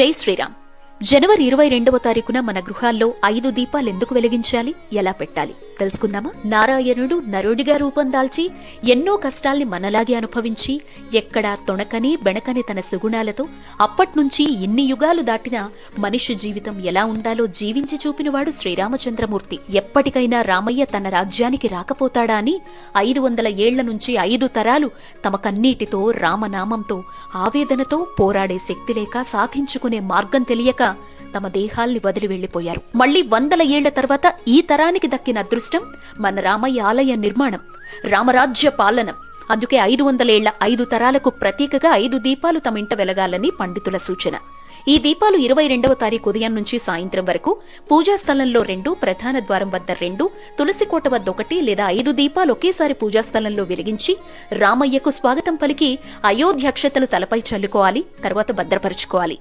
జై శ్రీరామ్. జనవరి 22వ తారీఖున మన గృహాల్లో 5 దీపాలెందుకు వెలిగించాలి, ఎలా పెట్టాలి తెలుసుకుందామా? నారాయణుడు నరుడిగా రూపం దాల్చి ఎన్నో కష్టాల్ని మనలాగే అనుభవించి ఎక్కడా తొణకని బెణకని తన సుగుణాలతో అప్పట్నుంచి ఇన్ని యుగాలు దాటినా మనిషి జీవితం ఎలా ఉండాలో జీవించి చూపినవాడు శ్రీరామచంద్రమూర్తి. ఎప్పటికైనా రామయ్య తన రాజ్యానికి రాకపోతాడా అని 500 ఏళ్ల నుంచి 5 తరాలు తమ కన్నీటితో రామనామంతో ఆవేదనతో పోరాడే శక్తి లేక సాధించుకునే మార్గం తెలియక తమ దేహాల్ని వదిలి వెళ్లిపోయారు. మళ్లీ 100 ఏళ్ల తర్వాత ఈ తరానికి దక్కిన అదృష్టం మన రామయ్య ఆలయ నిర్మాణం, రామరాజ్య పాలనం. అందుకే 500 ఏళ్ల 5 తరాలకు ప్రతీకగా 5 దీపాలు తమ ఇంట వెలగాలని పండితుల సూచన. ఈ దీపాలు 22వ తారీఖు ఉదయం నుంచి సాయంత్రం వరకు పూజాస్థలంలో 2, ప్రధాన ద్వారం వద్ద 2, తులసికోట వద్ద 1 లేదా 5 దీపాలు ఒకేసారి పూజాస్థలంలో వెలిగించి రామయ్యకు స్వాగతం పలికి అయోధ్య అక్షతలు తలపై చల్లుకోవాలి. తర్వాత భద్రపరుచుకోవాలి.